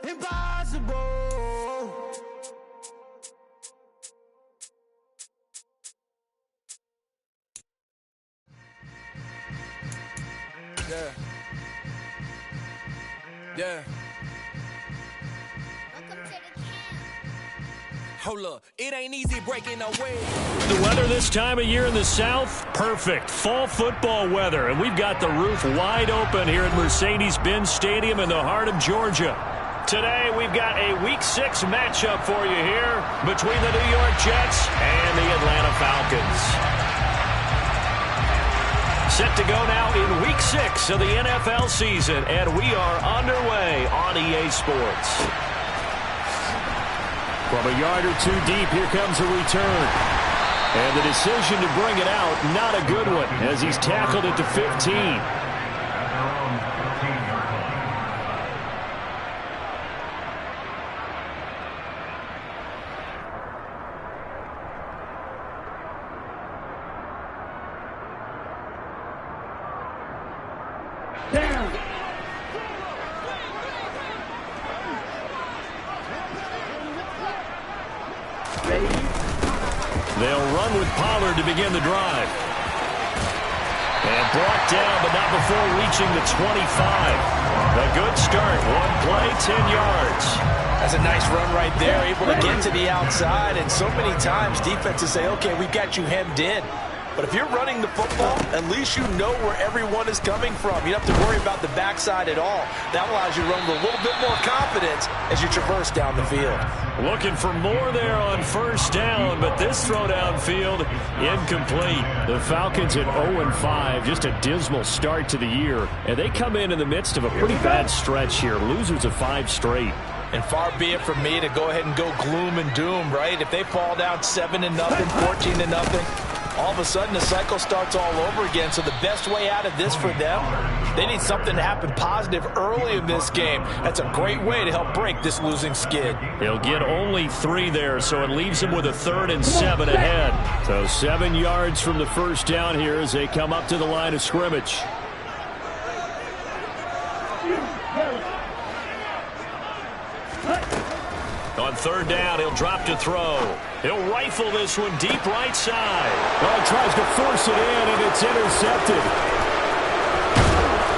impossible. Yeah. Yeah. Hold up, it ain't easy breaking away. The weather this time of year in the South, perfect. Fall football weather, and we've got the roof wide open here at Mercedes-Benz Stadium in the heart of Georgia. Today, we've got a Week 6 matchup for you here between the New York Jets and the Atlanta Falcons. Set to go now in Week 6 of the NFL season, and we are underway on EA Sports. From a yard or two deep, here comes a return. And the decision to bring it out, not a good one, as he's tackled at the 15. They'll run with Pollard to begin the drive. And brought down, but not before reaching the 25. A good start. One play, 10 yards. That's a nice run right there, able to get to the outside. And so many times defenses say, okay, we've got you hemmed in. But if you're running the football, at least you know where everyone is coming from. You don't have to worry about the backside at all. That allows you to run with a little bit more confidence as you traverse down the field. Looking for more there on first down, but this throw downfield incomplete. The Falcons at 0-5, just a dismal start to the year. And they come in the midst of a pretty bad stretch here. Losers of 5 straight. And far be it from me to go ahead and go gloom and doom, right? If they fall down 7-0, 14-0, all of a sudden the cycle starts all over again. So the best way out of this for them, they need something to happen positive early in this game. That's a great way to help break this losing skid. He'll get only 3 there, so it leaves him with a 3rd and 7 ahead. So 7 yards from the first down here as they come up to the line of scrimmage. On 3rd down, he'll drop to throw. He'll rifle this one deep right side. Well, he tries to force it in, and it's intercepted.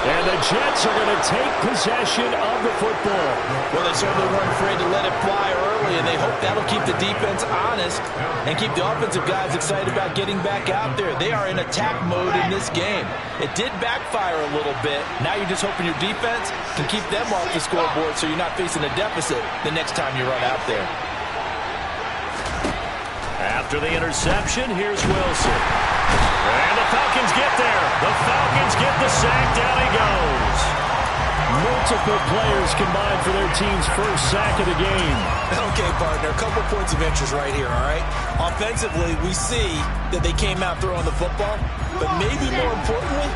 And the Jets are going to take possession of the football. Well, they certainly weren't afraid to let it fly early, and they hope that'll keep the defense honest and keep the offensive guys excited about getting back out there. They are in attack mode in this game. It did backfire a little bit. Now you're just hoping your defense can keep them off the scoreboard so you're not facing a deficit the next time you run out there. After the interception, here's Wilson. And the Falcons get there. The Falcons get the sack. Down he goes. Multiple players combined for their team's first sack of the game. Okay, partner, a couple points of interest right here, all right? Offensively, we see that they came out throwing the football, but maybe more importantly,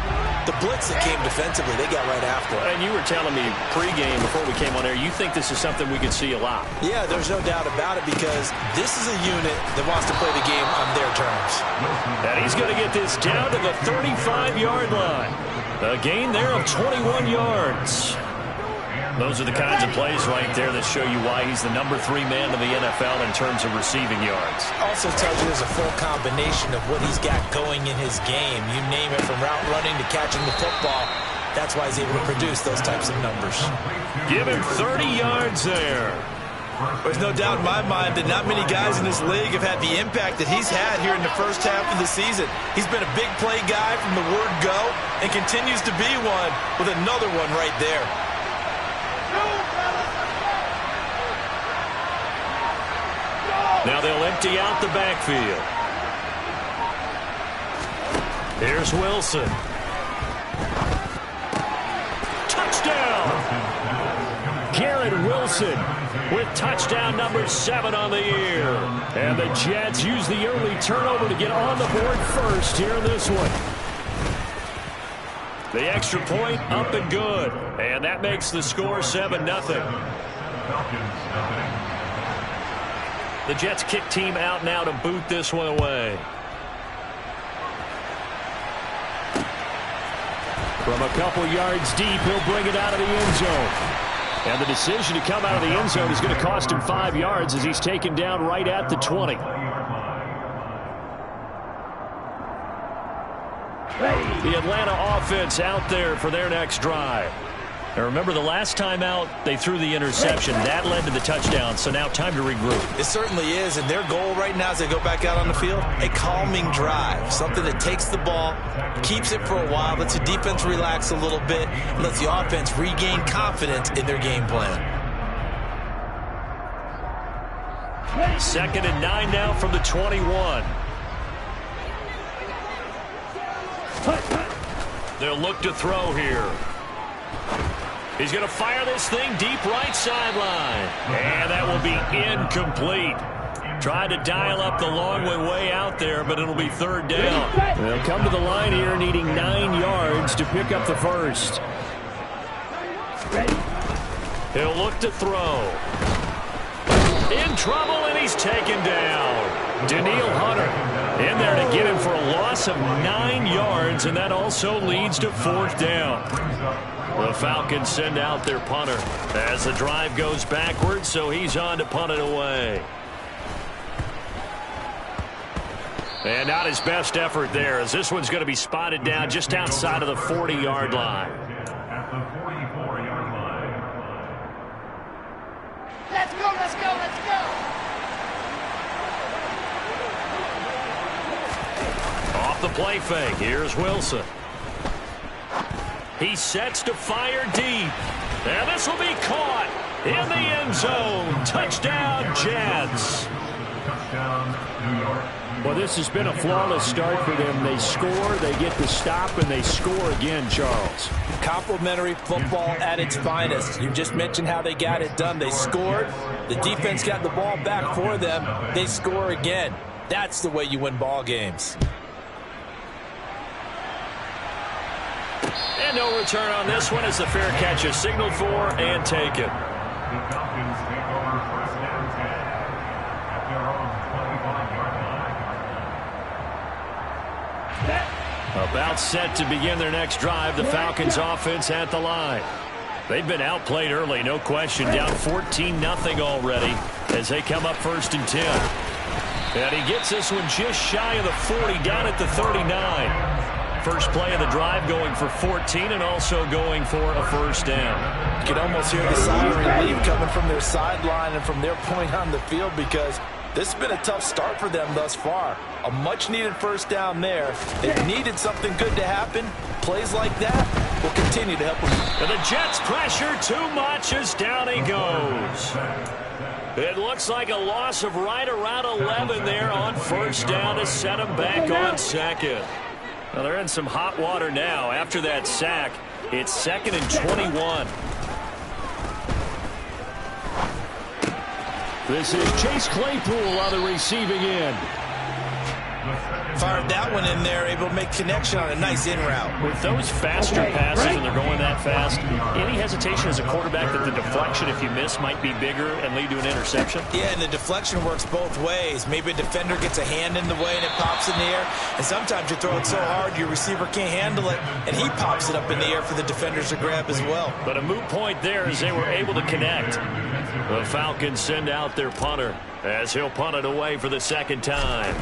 the blitz that came defensively, they got right after it. And you were telling me pregame before we came on air, you think this is something we could see a lot. Yeah, there's no doubt about it because this is a unit that wants to play the game on their terms. And he's going to get this down to the 35-yard line. A gain there of 21 yards. Those are the kinds of plays right there that show you why he's the number 3 man in the NFL in terms of receiving yards. Also tells you there's a full combination of what he's got going in his game. You name it, from route running to catching the football. That's why he's able to produce those types of numbers. Give him 30 yards there. There's no doubt in my mind that not many guys in this league have had the impact that he's had here in the first half of the season. He's been a big play guy from the word go and continues to be one with another one right there. Now they'll empty out the backfield. Here's Wilson. Touchdown! Garrett Wilson with touchdown number 7 on the year. And the Jets use the early turnover to get on the board first here in this one. The extra point up and good. And that makes the score 7-0. The Jets kick team out now to boot this one away. From a couple yards deep, he'll bring it out of the end zone. And the decision to come out of the end zone is going to cost him 5 yards as he's taken down right at the 20. The Atlanta offense out there for their next drive. Now remember, the last time out, they threw the interception. That led to the touchdown, so now time to regroup. It certainly is, and their goal right now as they go back out on the field, a calming drive, something that takes the ball, keeps it for a while, lets the defense relax a little bit, and lets the offense regain confidence in their game plan. 2nd and 9 now from the 21. They'll look to throw here. He's going to fire this thing deep right sideline. And that will be incomplete. Tried to dial up the long way out there, but it'll be 3rd down. They'll come to the line here needing 9 yards to pick up the first. He'll look to throw. In trouble, and he's taken down. Danielle Hunter in there to get him for a loss of 9 yards, and that also leads to 4th down. The Falcons send out their punter as the drive goes backwards, so he's on to punt it away. And not his best effort there, as this one's going to be spotted down just outside of the 40-yard line. Let's go, let's go, let's go! Off the play fake, here's Wilson. He sets to fire deep. And this will be caught in the end zone. Touchdown, Jets. Well, this has been a flawless start for them. They score, they get the stop, and they score again, Charles. Complimentary football at its finest. You just mentioned how they got it done. They scored. The defense got the ball back for them. They score again. That's the way you win ball games. And no return on this one as the fair catch is signaled for and taken. About set to begin their next drive, the Falcons offense at the line. They've been outplayed early, no question, down 14-0 already as they come up 1st and 10. And he gets this one just shy of the 40, down at the 39. First play of the drive going for 14 and also going for a 1st down. You can almost hear the sigh of relief coming from their sideline and from their point on the field because this has been a tough start for them thus far. A much-needed 1st down there. They needed something good to happen. Plays like that will continue to help them. And the Jets pressure too much as down he goes. It looks like a loss of right around 11 there on 1st down to set them back on 2nd. Well, they're in some hot water now. After that sack, it's 2nd and 21. This is Chase Claypool on the receiving end. Fired that one in there, able to make connection on a nice in route. With those faster passes when they're going that fast, any hesitation as a quarterback that the deflection, if you miss, might be bigger and lead to an interception? Yeah, and the deflection works both ways. Maybe a defender gets a hand in the way and it pops in the air. And sometimes you throw it so hard your receiver can't handle it, and he pops it up in the air for the defenders to grab as well. But a moot point there as they were able to connect. The Falcons send out their punter as he'll punt it away for the 2nd time.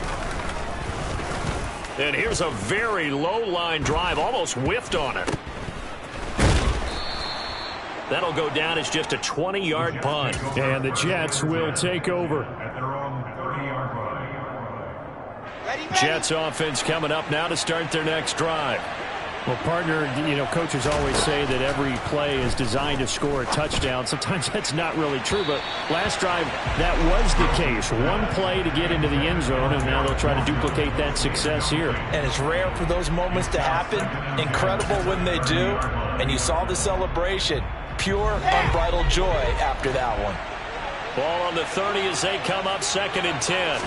And here's a very low-line drive, almost whiffed on it. That'll go down as just a 20-yard punt. And the Jets will take over. Jets offense coming up now to start their next drive. Well, partner, coaches always say that every play is designed to score a touchdown. Sometimes that's not really true, but last drive, that was the case. One play to get into the end zone, and now they'll try to duplicate that success here. And it's rare for those moments to happen. Incredible when they do. And you saw the celebration. Pure, unbridled joy after that one. Ball on the 30 as they come up 2nd and 10.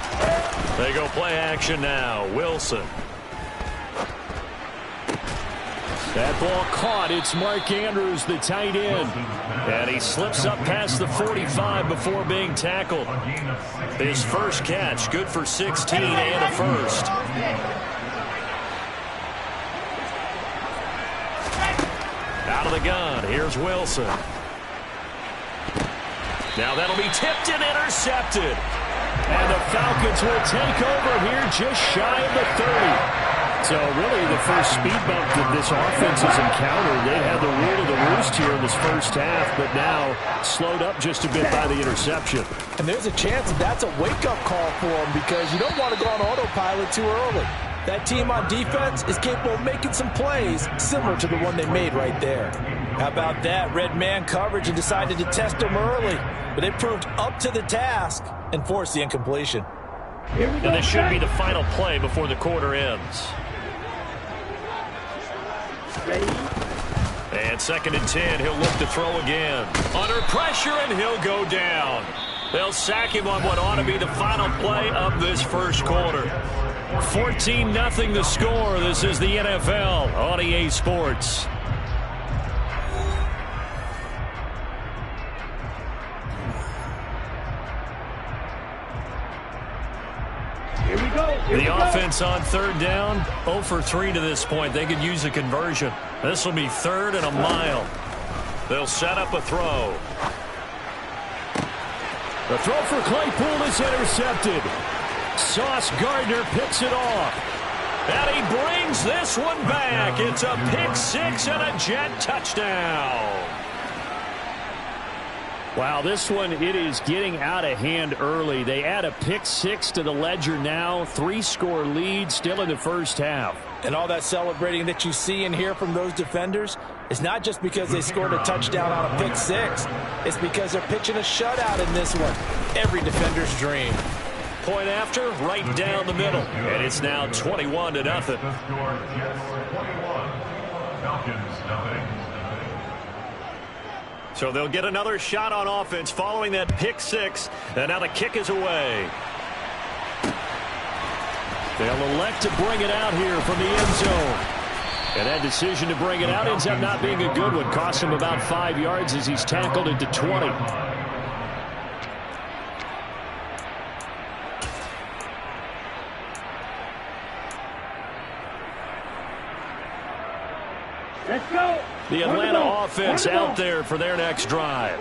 They go play action now. Wilson. That ball caught. It's Mark Andrews, the tight end. And he slips up past the 45 before being tackled. His first catch, good for 16 and a 1st. Out of the gun, here's Wilson. Now that'll be tipped and intercepted. And the Falcons will take over here just shy of the 30. So really the first speed bump that this offense has encountered, they had the rule of the roost here in this first half, but now slowed up just a bit by the interception. And there's a chance that that's a wake-up call for them because you don't want to go on autopilot too early. That team on defense is capable of making some plays similar to the one they made right there. How about that? Red man coverage and decided to test them early, but they proved up to the task and forced the incompletion. And this should be the final play before the quarter ends. And 2nd and 10, he'll look to throw again. Under pressure, and he'll go down. They'll sack him on what ought to be the final play of this first quarter. 14-0 the score. This is the NFL on EA Sports. The offense on 3rd down, 0 for 3 to this point. They could use a conversion. This will be 3rd and a mile. They'll set up a throw. The throw for Claypool is intercepted. Sauce Gardner picks it off. And he brings this one back. It's a pick 6 and a Jet touchdown. Wow, this one, it is getting out of hand early. They add a pick 6 to the ledger now. 3-score lead still in the first half. And all that celebrating that you see and hear from those defenders is not just because they scored a touchdown on a pick 6. It's because they're pitching a shutout in this one. Every defender's dream. Point after, right down the middle. And it's now 21-0. So they'll get another shot on offense following that pick 6. And now the kick is away. They'll elect to bring it out here from the end zone. And that decision to bring it out ends up not being a good one. Cost him about 5 yards as he's tackled into 20. Let's go. The Atlanta offense out there for their next drive.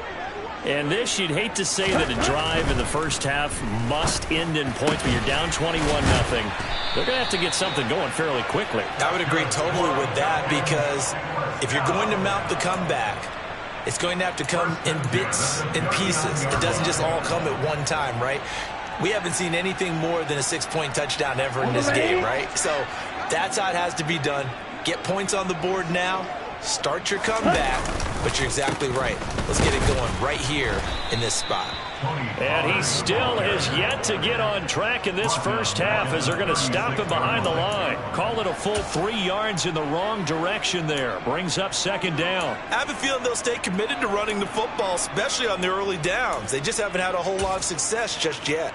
And this, you'd hate to say that a drive in the first half must end in points, but you're down 21-0. They're going to have to get something going fairly quickly. I would agree totally with that because if you're going to mount the comeback, it's going to have to come in bits and pieces. It doesn't just all come at one time, right? We haven't seen anything more than a 6-point touchdown ever in this game, right? So that's how it has to be done. Get points on the board now. Start your comeback, but you're exactly right. Let's get it going right here in this spot. And he still has yet to get on track in this first half as they're going to stop him behind the line. Call it a full 3 yards in the wrong direction there. Brings up 2nd down. I have a feeling they'll stay committed to running the football, especially on the early downs. They just haven't had a whole lot of success just yet.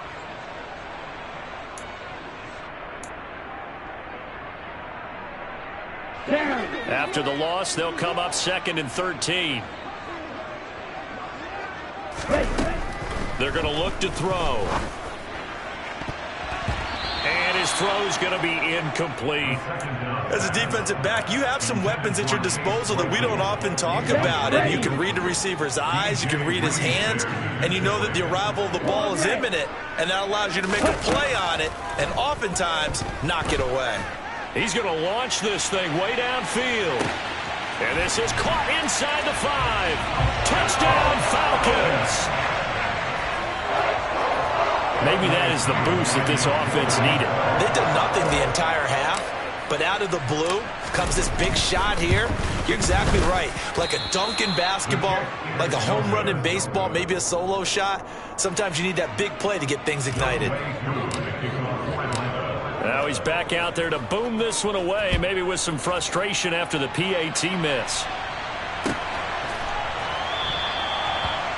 After the loss, they'll come up 2nd and 13. They're going to look to throw. And his throw's going to be incomplete. As a defensive back, you have some weapons at your disposal that we don't often talk about. And you can read the receiver's eyes, you can read his hands, and you know that the arrival of the ball is imminent, and that allows you to make a play on it and oftentimes knock it away. He's going to launch this thing way downfield. And this is caught inside the 5. Touchdown, Falcons. Maybe that is the boost that this offense needed. They've done nothing the entire half, but out of the blue comes this big shot here. You're exactly right. Like a dunk in basketball, like a home run in baseball, maybe a solo shot. Sometimes you need that big play to get things ignited. Now he's back out there to boom this one away, maybe with some frustration after the PAT miss.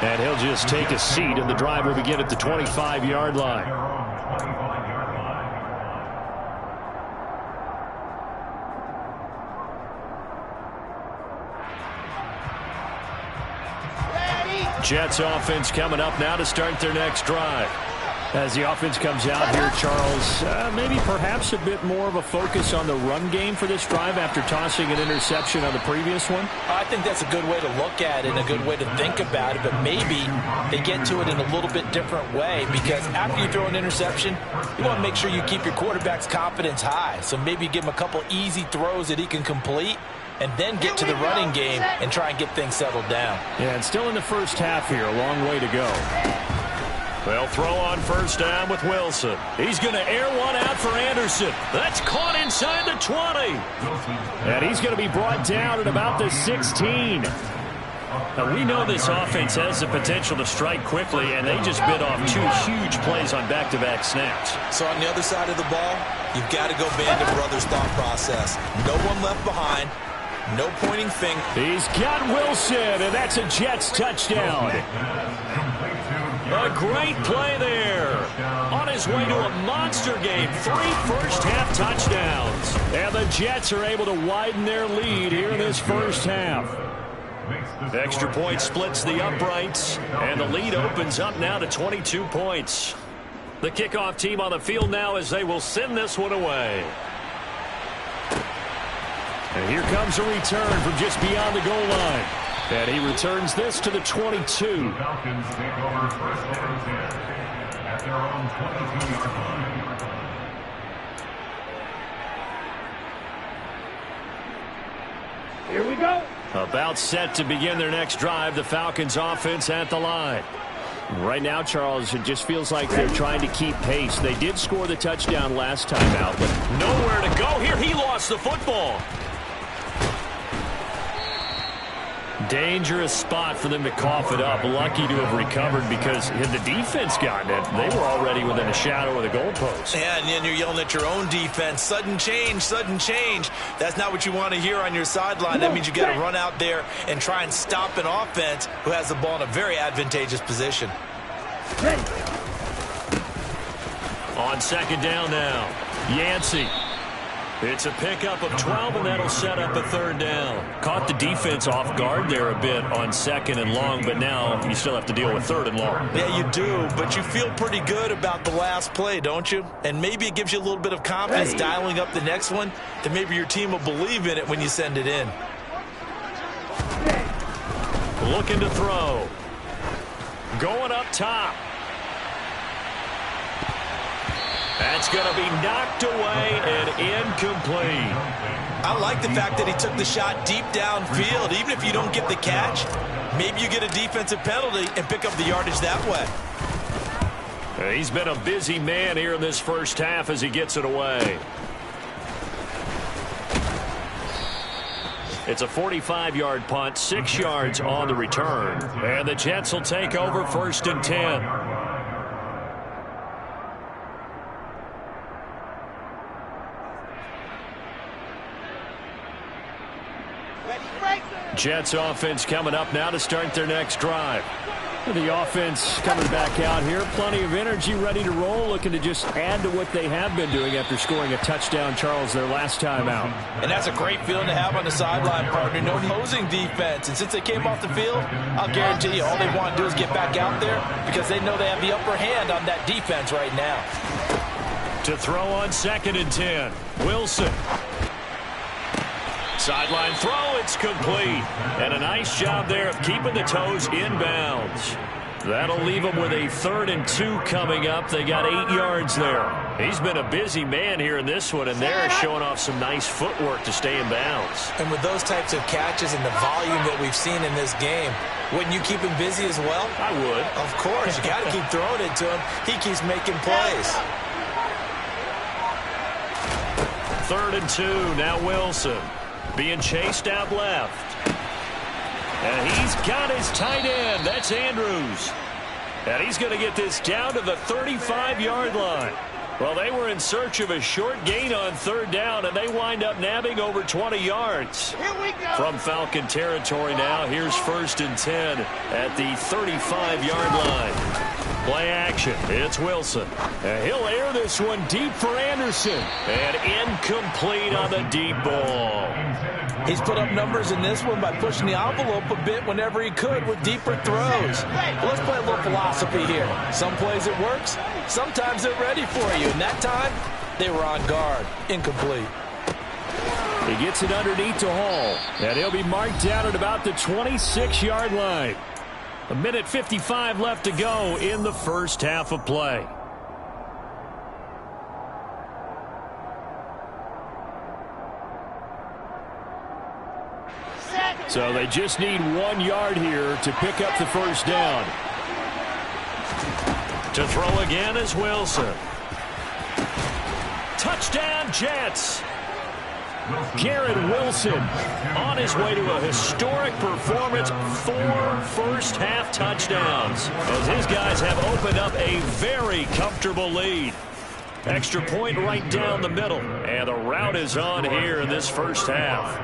And he'll just take a seat, and the drive will begin at the 25-yard line. Jets offense coming up now to start their next drive. As the offense comes out here, Charles, maybe perhaps a bit more of a focus on the run game for this drive after tossing an interception on the previous one? I think that's a good way to look at it and a good way to think about it, but maybe they get to it in a little bit different way, because after you throw an interception, you want to make sure you keep your quarterback's confidence high. So maybe give him a couple easy throws that he can complete, and then get to the running game and try and get things settled down. Yeah, and still in the first half here, a long way to go. They'll throw on first down with Wilson. He's going to air one out for Anderson. That's caught inside the 20. And he's going to be brought down at about the 16. Now, we know this offense has the potential to strike quickly, and they just bit off 2 huge plays on back-to-back snaps. So on the other side of the ball, you've got to go Band of Brothers thought process. No one left behind. No pointing finger. He's got Wilson, and that's a Jets touchdown. A great play there. On his way to a monster game. 3 first-half touchdowns. And the Jets are able to widen their lead here in this first half. Extra point splits the uprights, and the lead opens up now to 22 points. The kickoff team on the field now as they will send this one away. And here comes a return from just beyond the goal line. And he returns this to the 22. The Falcons take over first and 10 at their own 22-yard line. Here we go. About set to begin their next drive, the Falcons offense at the line. Right now, Charles, it just feels like they're trying to keep pace. They did score the touchdown last time out, but nowhere to go here. He lost the football. Dangerous spot for them to cough it up. Lucky to have recovered, because had the defense gotten it, they were already within a shadow of the goalpost. Yeah, and then you're yelling at your own defense. Sudden change, sudden change. That's not what you want to hear on your sideline. That means you got to run out there and try and stop an offense who has the ball in a very advantageous position. On second down now, Yancey. It's a pickup of 12, and that'll set up a third down. Caught the defense off guard there a bit on second and long, but now you still have to deal with third and long. Yeah, you do, but you feel pretty good about the last play, don't you? And maybe it gives you a little bit of confidence dialing up the next one, that maybe your team will believe in it when you send it in. Looking to throw. Going up top. That's going to be knocked away and incomplete. I like the fact that he took the shot deep downfield. Even if you don't get the catch, maybe you get a defensive penalty and pick up the yardage that way. He's been a busy man here in this first half as he gets it away. It's a 45-yard punt, 6 yards on the return. And the Jets will take over first and 10. Jets offense coming up now to start their next drive. The offense coming back out here. Plenty of energy, ready to roll, looking to just add to what they have been doing after scoring a touchdown, Charles, their last time out. And that's a great feeling to have on the sideline, partner. No opposing defense. And since they came off the field, I'll guarantee you all they want to do is get back out there, because they know they have the upper hand on that defense right now. To throw on second and 10, Wilson. Sideline throw, it's complete. And a nice job there of keeping the toes inbounds. That'll leave them with a 3rd and 2 coming up. They got 8 yards there. He's been a busy man here in this one, and they're showing off some nice footwork to stay in bounds. And with those types of catches and the volume that we've seen in this game, wouldn't you keep him busy as well? I would. Of course. You got to keep throwing it to him. He keeps making plays. 3rd and 2, now Wilson. Being chased out left. And he's got his tight end. That's Andrews. And he's going to get this down to the 35-yard line. Well, they were in search of a short gain on 3rd down, and they wind up nabbing over 20 yards. Here we go. From Falcon territory now, here's 1st and 10 at the 35-yard line. Play action. It's Wilson. And he'll air this one deep for Anderson. And incomplete on the deep ball. He's put up numbers in this one by pushing the envelope a bit whenever he could with deeper throws. But let's play a little philosophy here. Some plays it works, sometimes they're ready for you. And that time, they were on guard. Incomplete. He gets it underneath to Hall. And he'll be marked down at about the 26-yard line. 1:55 left to go in the first half of play. So they just need 1 yard here to pick up the first down. To throw again is Wilson. Touchdown, Jets. Garrett Wilson on his way to a historic performance, 4 first-half touchdowns, as his guys have opened up a very comfortable lead. Extra point right down the middle, and the route is on here in this first half.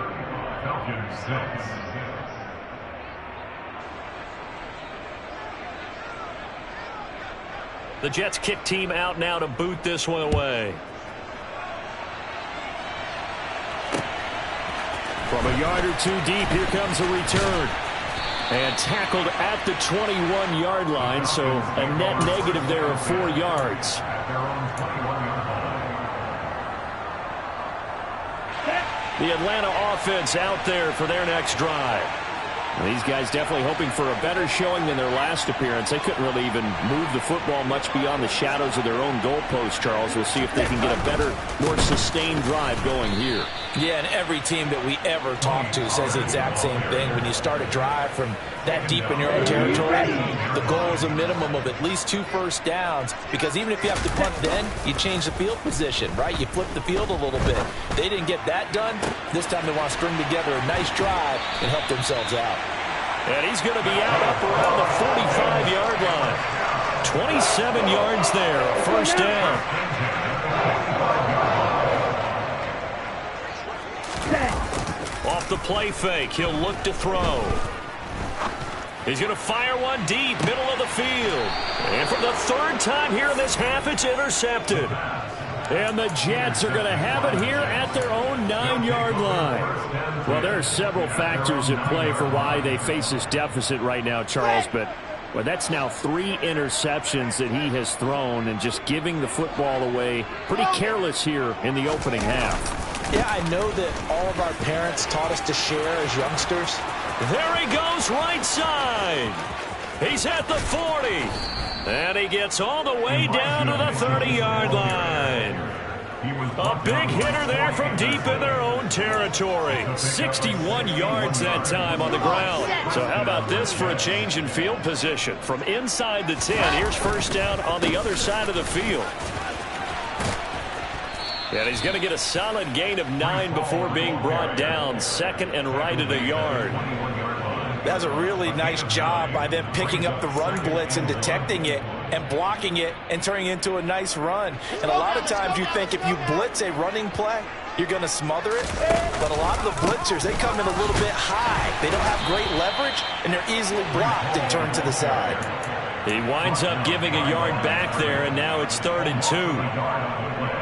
The Jets kick team out now to boot this one away. From a yard or two deep, here comes a return. And tackled at the 21-yard line, so a net negative there of 4 yards. The Atlanta offense out there for their next drive. Well, these guys definitely hoping for a better showing than their last appearance. They couldn't really even move the football much beyond the shadows of their own goalpost, Charles. We'll see if they can get a better, more sustained drive going here. Yeah, and every team that we ever talk to says the exact same thing. When you start a drive from that deep in your own territory, the goal is a minimum of at least 2 first downs, because even if you have to punt then, you change the field position, right? You flip the field a little bit. They didn't get that done. This time they want to string together a nice drive and help themselves out. And he's going to be out up around the 45-yard line. 27 yards there, a first down. Off the play fake, he'll look to throw. He's going to fire one deep, middle of the field. And for the 3rd time here in this half, it's intercepted. And the Jets are going to have it here at their own 9-yard line. Well, there are several factors at play for why they face this deficit right now, Charles. But well, that's now 3 interceptions that he has thrown, and just giving the football away pretty careless here in the opening half. Yeah, I know that all of our parents taught us to share as youngsters. There he goes, right side. He's at the 40. And he gets all the way down to the 30-yard line. A big hitter there from deep in their own territory. 61 yards that time on the ground. So how about this for a change in field position? From inside the 10, here's first down on the other side of the field. And he's going to get a solid gain of 9 before being brought down. 2nd and right at a yard. That's a really nice job by them picking up the run blitz and detecting it and blocking it and turning it into a nice run. And a lot of times you think if you blitz a running play, you're going to smother it. But a lot of the blitzers, they come in a little bit high. They don't have great leverage, and they're easily blocked and turned to the side. He winds up giving a yard back there, and now it's 3rd and 2.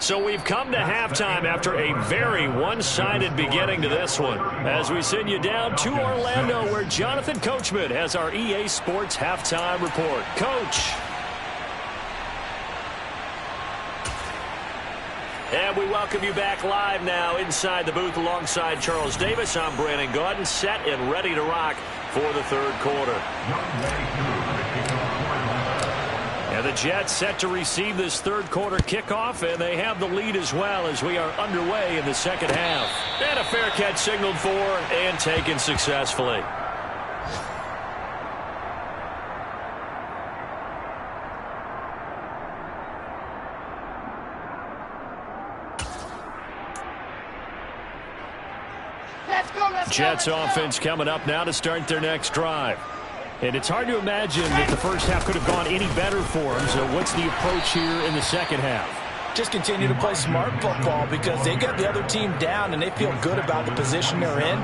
So we've come to halftime after a very one-sided beginning to this one, as we send you down to Orlando, where Jonathan Coachman has our EA Sports Halftime Report. Coach. And we welcome you back live now inside the booth alongside Charles Davis. I'm Brandon Gaudin, set and ready to rock for the 3rd quarter. And the Jets set to receive this 3rd quarter kickoff, and they have the lead as well as we are underway in the 2nd half. And a fair catch signaled for and taken successfully. Jets offense coming up now to start their next drive. And it's hard to imagine that the first half could have gone any better for them. So what's the approach here in the 2nd half? Just continue to play smart football, because they get the other team down and they feel good about the position they're in.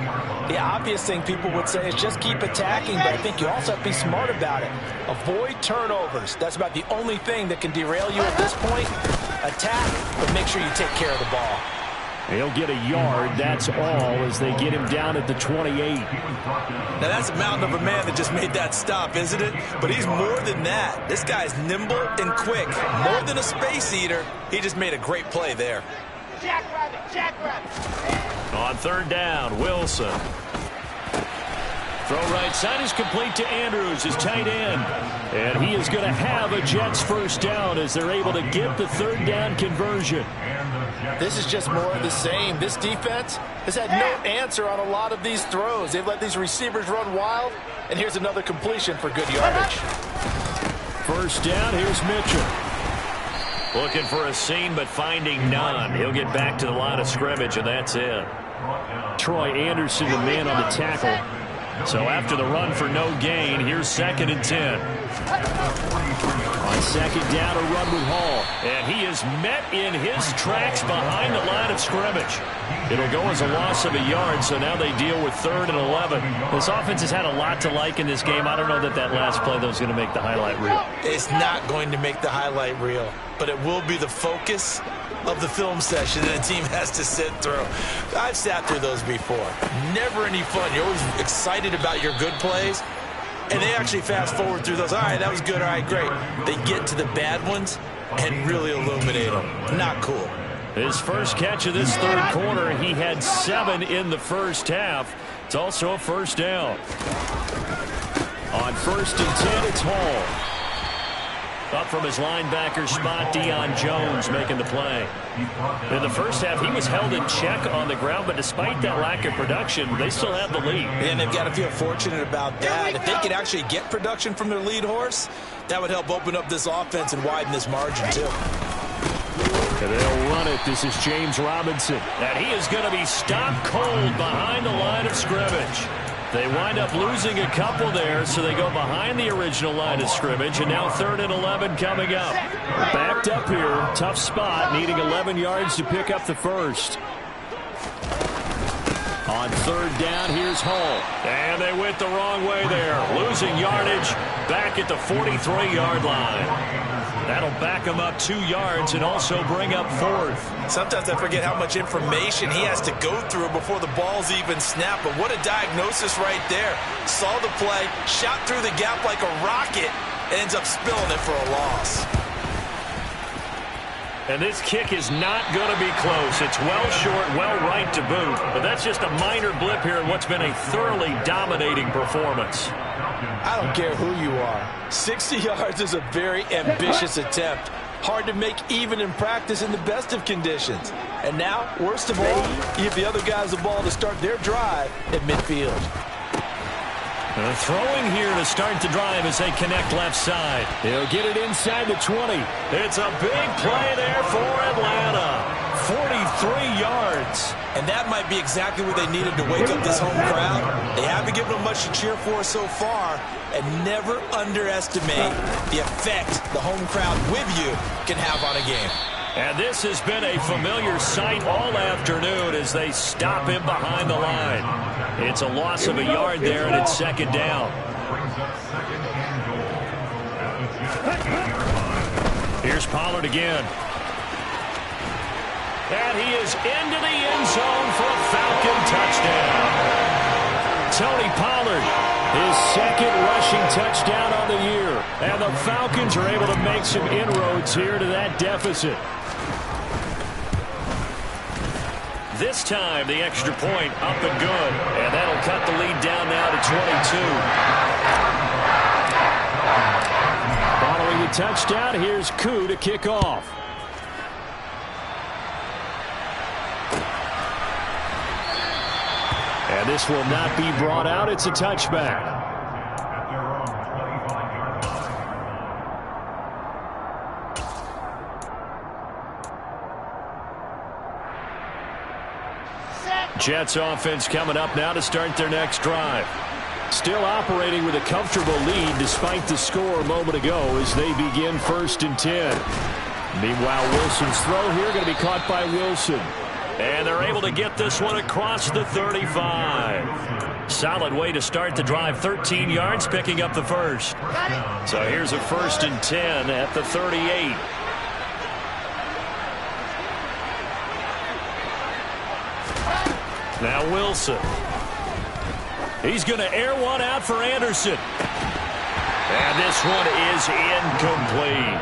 The obvious thing people would say is just keep attacking, but I think you also have to be smart about it. Avoid turnovers. That's about the only thing that can derail you at this point. Attack, but make sure you take care of the ball. He'll get a yard, that's all, as they get him down at the 28. Now that's a mountain of a man that just made that stop, isn't it? But he's more than that. This guy's nimble and quick. More than a space eater. He just made a great play there. Jackrabbit. On third down, Wilson. Throw right side is complete to Andrews, his tight end. And he is going to have a Jets first down as they're able to get the third down conversion. This is just more of the same. This defense has had no answer on a lot of these throws. They've let these receivers run wild, and here's another completion for good yardage. First down, here's Mitchell. Looking for a seam, but finding none. He'll get back to the line of scrimmage, and that's it. Troy Anderson, the man on the tackle. So after the run for no gain, here's 2nd and 10. On second down, a run with Hall. And he is met in his tracks behind the line of scrimmage. It'll go as a loss of a yard, so now they deal with 3rd and 11. This offense has had a lot to like in this game. I don't know that last play, though, is going to make the highlight reel. It's not going to make the highlight reel, but it will be the focus of the film session that a team has to sit through. I've sat through those before. Never any fun. You're always excited about your good plays, and they actually fast forward through those. All right, that was good. All right, great. They get to the bad ones and really illuminate them. Not cool. His first catch of this third quarter, he had 7 in the first half. It's also a first down. On 1st and 10, it's Hall. Up from his linebacker spot, Deion Jones making the play. In the first half, he was held in check on the ground, but despite that lack of production, they still have the lead. And they've got to feel fortunate about that. If they could actually get production from their lead horse, that would help open up this offense and widen this margin, too. And they'll run it. This is James Robinson. And he is going to be stopped cold behind the line of scrimmage. They wind up losing a couple there, so they go behind the original line of scrimmage, and now 3rd and 11 coming up. Backed up here, tough spot, needing 11 yards to pick up the first. On 3rd down, here's Hall. And they went the wrong way there, losing yardage back at the 43-yard line. That'll back him up 2 yards and also bring up 4th. Sometimes I forget how much information he has to go through before the ball's even snapped. But what a diagnosis right there. Saw the play, shot through the gap like a rocket, and ends up spilling it for a loss. And this kick is not going to be close. It's well short, well right to boot. But that's just a minor blip here in what's been a thoroughly dominating performance. I don't care who you are. 60 yards is a very ambitious attempt. Hard to make even in practice in the best of conditions. And now, worst of all, you give the other guys the ball to start their drive at midfield. Throwing here to start the drive as they connect left side. They'll get it inside the 20. It's a big play there for Atlanta. 43 yards. And that might be exactly what they needed to wake up this home crowd. They haven't given them much to cheer for so far. And never underestimate the effect the home crowd with you can have on a game. And this has been a familiar sight all afternoon as they stop him behind the line. It's a loss of a yard there, and it's 2nd down. Here's Pollard again. And he is into the end zone for a Falcon touchdown. Tony Pollard, his 2nd rushing touchdown on the year. And the Falcons are able to make some inroads here to that deficit. This time, the extra point up and good. And that'll cut the lead down now to 22. Following the touchdown, here's Koo to kick off. And this will not be brought out. It's a touchback. Jets offense coming up now to start their next drive. Still operating with a comfortable lead despite the score a moment ago as they begin 1st and 10. Meanwhile, Wilson's throw here going to be caught by Wilson. And they're able to get this one across the 35. Solid way to start the drive. 13 yards, picking up the first. So here's a 1st and 10 at the 38. Now Wilson. He's going to air one out for Anderson. And this one is incomplete.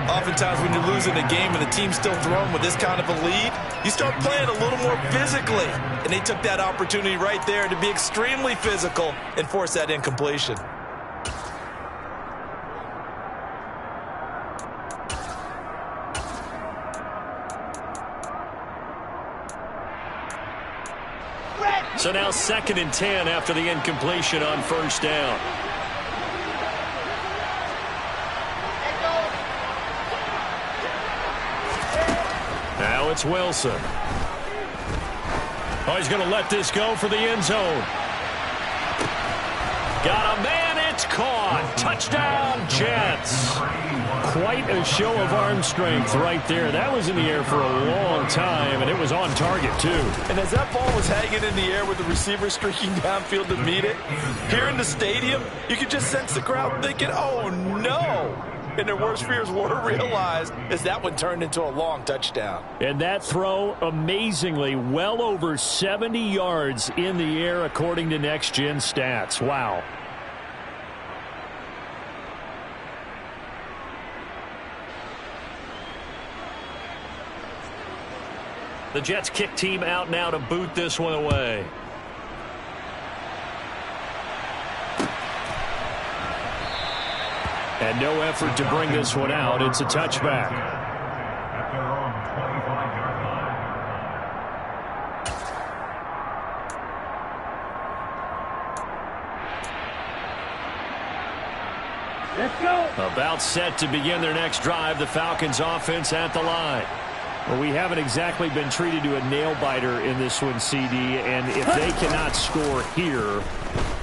Oftentimes when you're losing a game and the team's still throwing with this kind of a lead, you start playing a little more physically. And they took that opportunity right there to be extremely physical and force that incompletion. So now 2nd and 10 after the incompletion on first down. Now it's Wilson. Oh, he's going to let this go for the end zone. Got a man, it's caught. Touchdown, Jets. Quite a show of arm strength right there. That was in the air for a long time, and it was on target, too. And as that ball was hanging in the air with the receiver streaking downfield to meet it, here in the stadium, you could just sense the crowd thinking, oh, no. And their worst fears were realized as that one turned into a long touchdown. And that throw, amazingly, well over 70 yards in the air, according to Next Gen Stats. Wow. The Jets kick team out now to boot this one away. And no effort to bring this one out. It's a touchback. At their own 25-yard line. Let's go. About set to begin their next drive. The Falcons offense at the line. Well, we haven't exactly been treated to a nail-biter in this one, CD, and if they cannot score here,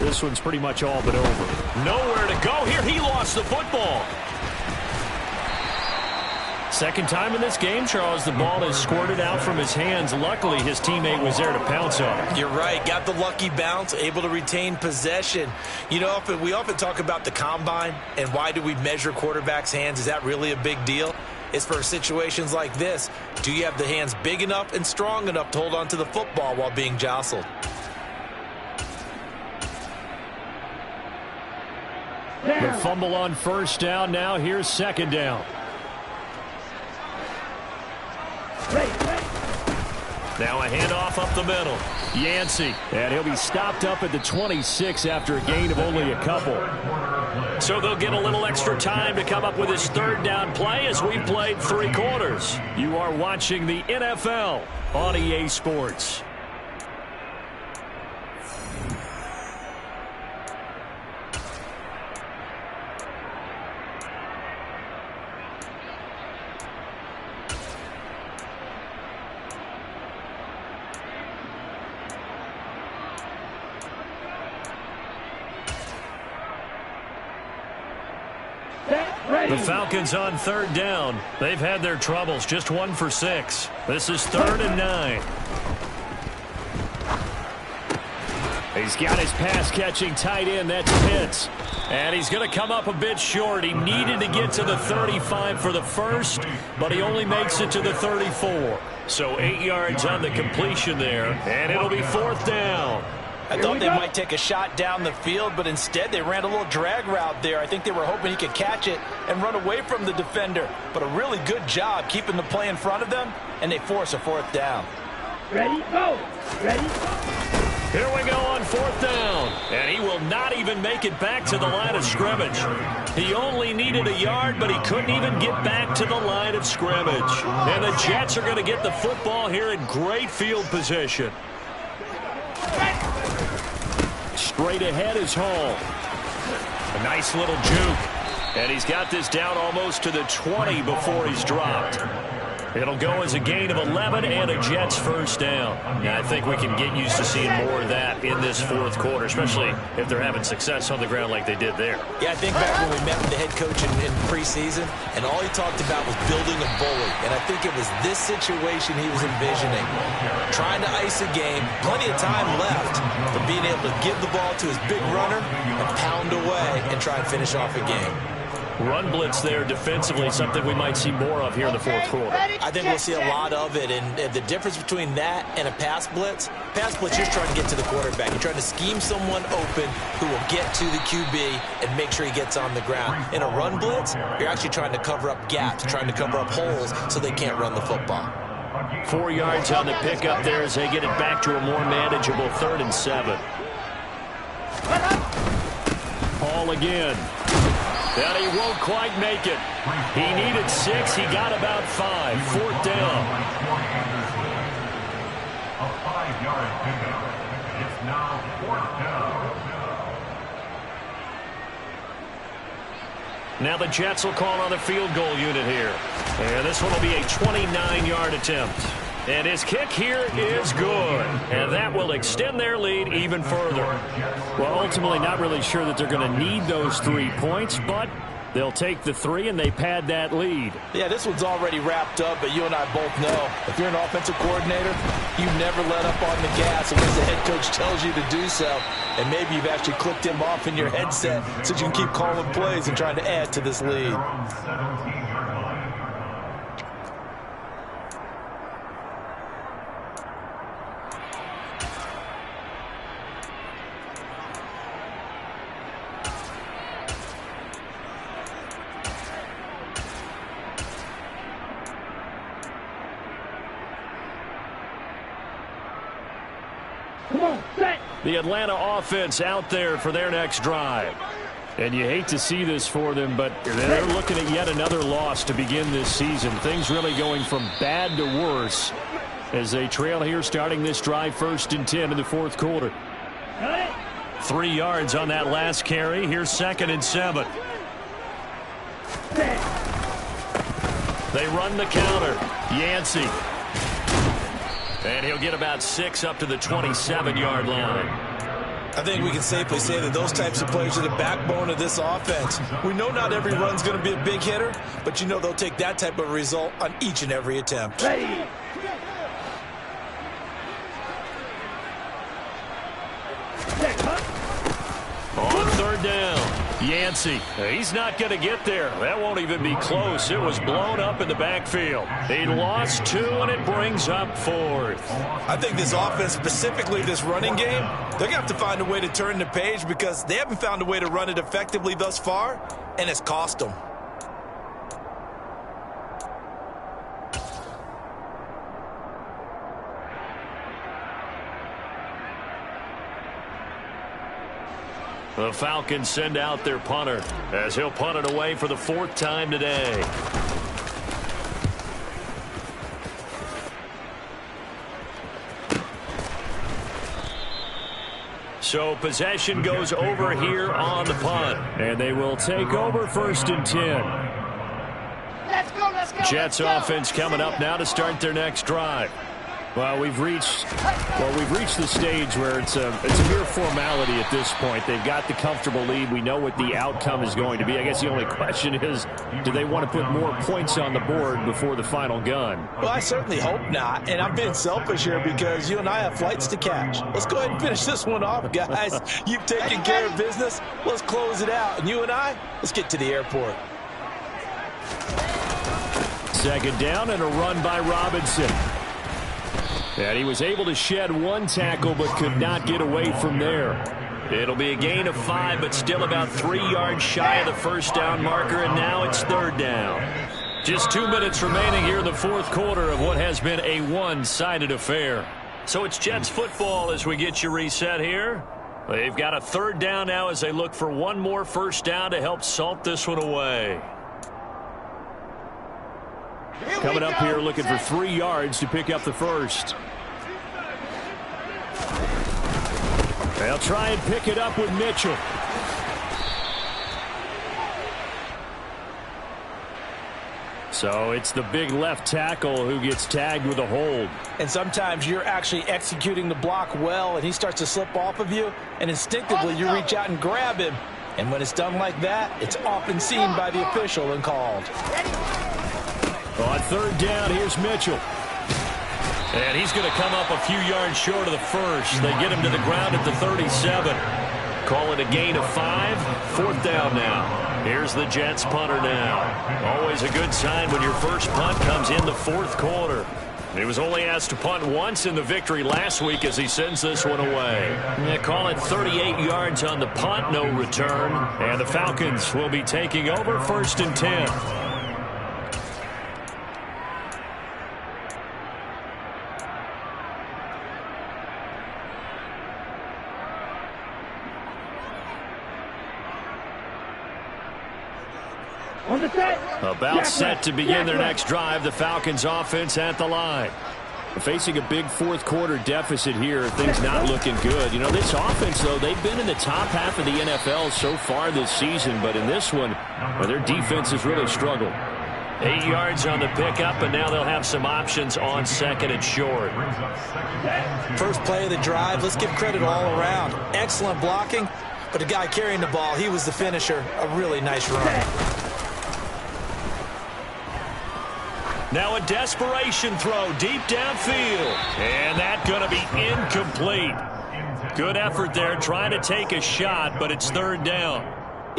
this one's pretty much all but over. Nowhere to go here. He lost the football. Second time in this game, Charles, the ball is squirted out from his hands. Luckily, his teammate was there to pounce on it. You're right. Got the lucky bounce, able to retain possession. You know, we often talk about the combine and why do we measure quarterbacks' hands. Is that really a big deal? It's for situations like this. Do you have the hands big enough and strong enough to hold on to the football while being jostled? The fumble on first down. Now here's second down. Now a handoff up the middle. Yancey. And he'll be stopped up at the 26 after a gain of only a couple. So they'll get a little extra time to come up with his third down play as we've played 3 quarters. You are watching the NFL on EA Sports. The Falcons on third down. They've had their troubles. Just 1 for 6. This is 3rd and 9. He's got his pass-catching tight end. That's Pitts. And he's going to come up a bit short. He needed to get to the 35 for the first, but he only makes it to the 34. So 8 yards on the completion there, and it'll be 4th down. I thought they might take a shot down the field, but instead they ran a little drag route there. I think they were hoping he could catch it and run away from the defender. But a really good job keeping the play in front of them, and they force a 4th down. Ready, go. Ready, go. Here we go on 4th down. And he will not even make it back to the line of scrimmage. He only needed a yard, but he couldn't even get back to the line of scrimmage. And the Jets are going to get the football here in great field position. Straight ahead is Hall. A nice little juke. And he's got this down almost to the 20 before he's dropped. It'll go as a gain of 11 and a Jets first down. Now, I think we can get used to seeing more of that in this 4th quarter, especially if they're having success on the ground like they did there. Yeah, I think back when we met with the head coach in preseason, and all he talked about was building a bully. And I think it was this situation he was envisioning. Trying to ice a game, plenty of time left, but being able to give the ball to his big runner and pound away and try and finish off a game. Run blitz there defensively, something we might see more of here in the fourth quarter. I think we'll see a lot of it, and the difference between that and a pass blitz, you're trying to get to the quarterback. You're trying to scheme someone open who will get to the QB and make sure he gets on the ground. In a run blitz, you're actually trying to cover up gaps, trying to cover up holes so they can't run the football. 4 yards on the pickup there as they get it back to a more manageable 3rd and 7. Hall again. And he won't quite make it. He needed 6. He got about 5. 4th down. A 5-yard pickup. It's now 4th down. Now the Jets will call on the field goal unit here. And this one will be a 29-yard attempt. And his kick here is good. And that will extend their lead even further. Well, ultimately not really sure that they're going to need those 3 points, but they'll take the 3 and they pad that lead. Yeah, this one's already wrapped up, but you and I both know if you're an offensive coordinator, you never let up on the gas unless the head coach tells you to do so. And maybe you've actually clicked him off in your headset so you can keep calling plays and trying to add to this lead. The Atlanta offense out there for their next drive. And you hate to see this for them, but they're looking at yet another loss to begin this season. Things really going from bad to worse as they trail here starting this drive 1st and 10 in the 4th quarter. 3 yards on that last carry. Here's 2nd and 7. They run the counter. Yancey. And he'll get about 6 up to the 27-yard line. I think we can safely say that those types of players are the backbone of this offense. We know not every run's going to be a big hitter, but you know they'll take that type of result on each and every attempt. Ready. On 3rd down, Yancey. He's not going to get there. That won't even be close. It was blown up in the backfield. He lost 2, and it brings up 4th. I think this offense, specifically this running game, they're going to have to find a way to turn the page because they haven't found a way to run it effectively thus far, and it's cost them. The Falcons send out their punter as he'll punt it away for the 4th time today. So possession goes over here on the punt. And they will take over 1st and 10. Let's go, let's go. Jets offense coming up now to start their next drive. Well, we've reached the stage where it's a mere formality at this point. They've got the comfortable lead. We know what the outcome is going to be. I guess the only question is, do they want to put more points on the board before the final gun? Well, I certainly hope not, and I'm being selfish here because you and I have flights to catch. Let's go ahead and finish this one off, guys. You've taken care of business. Let's close it out, and you and I, let's get to the airport. 2nd down and a run by Robinson. And he was able to shed 1 tackle but could not get away from there. It'll be a gain of 5, but still about 3 yards shy of the 1st down marker, and now it's 3rd down. Just 2 minutes remaining here in the 4th quarter of what has been a one-sided affair. So it's Jets football as we get you reset here. They've got a 3rd down now as they look for 1 more 1st down to help salt this one away. Coming up here looking for 3 yards to pick up the 1st. They'll try and pick it up with Mitchell. So it's the big left tackle who gets tagged with a hold. And sometimes you're actually executing the block well, and he starts to slip off of you, and instinctively you reach out and grab him. And when it's done like that, it's often seen by the official and called. On 3rd down, here's Mitchell. And he's going to come up a few yards short of the 1st. They get him to the ground at the 37. Call it a gain of 5. 4th down now. Here's the Jets punter now. Always a good sign when your first punt comes in the 4th quarter. He was only asked to punt once in the victory last week as he sends this one away. They call it 38 yards on the punt, no return. And the Falcons will be taking over 1st and 10. About set to begin their next drive. The Falcons offense at the line. Facing a big 4th quarter deficit here, things not looking good. You know, this offense, though, they've been in the top half of the NFL so far this season, but in this one, their defense has really struggled. 8 yards on the pickup, and now they'll have some options on 2nd and short. First play of the drive, let's give credit all around. Excellent blocking, but the guy carrying the ball, he was the finisher. A really nice run. Now a desperation throw deep downfield. And that's going to be incomplete. Good effort there trying to take a shot, but it's 3rd down.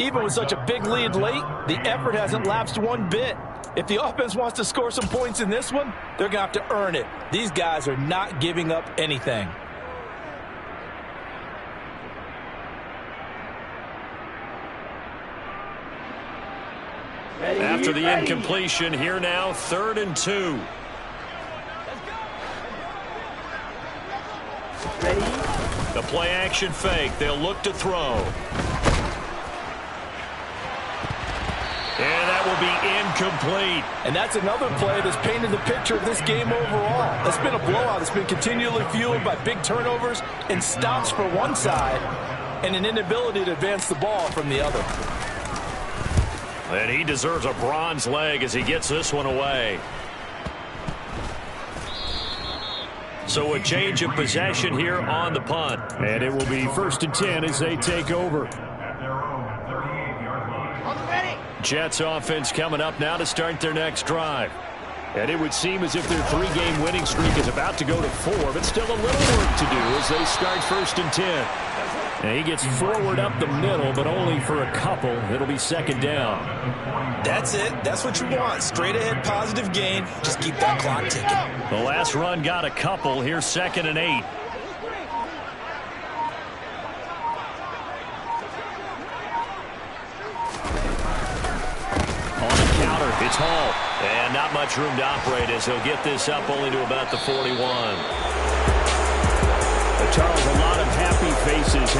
Even with such a big lead late, the effort hasn't lapsed one bit. If the offense wants to score some points in this one, they're going to have to earn it. These guys are not giving up anything. After the incompletion, here now, 3rd and 2. The play action fake. They'll look to throw. And that will be incomplete. And that's another play that's painted the picture of this game overall. It's been a blowout. It's been continually fueled by big turnovers and stops for one side and an inability to advance the ball from the other. And he deserves a bronze leg as he gets this one away. So a change of possession here on the punt. And it will be 1st and 10 as they take over. Jets offense coming up now to start their next drive. And it would seem as if their 3-game winning streak is about to go to 4, but still a little work to do as they start 1st and 10. And he gets forward up the middle, but only for a couple. It'll be 2nd down. That's it. That's what you want. Straight ahead, positive gain. Just keep that clock ticking. The last run got a couple. Here's 2nd and 8. On the counter, it's Hall. And not much room to operate as he'll get this up only to about the 41. Charles, a lot of happy faces.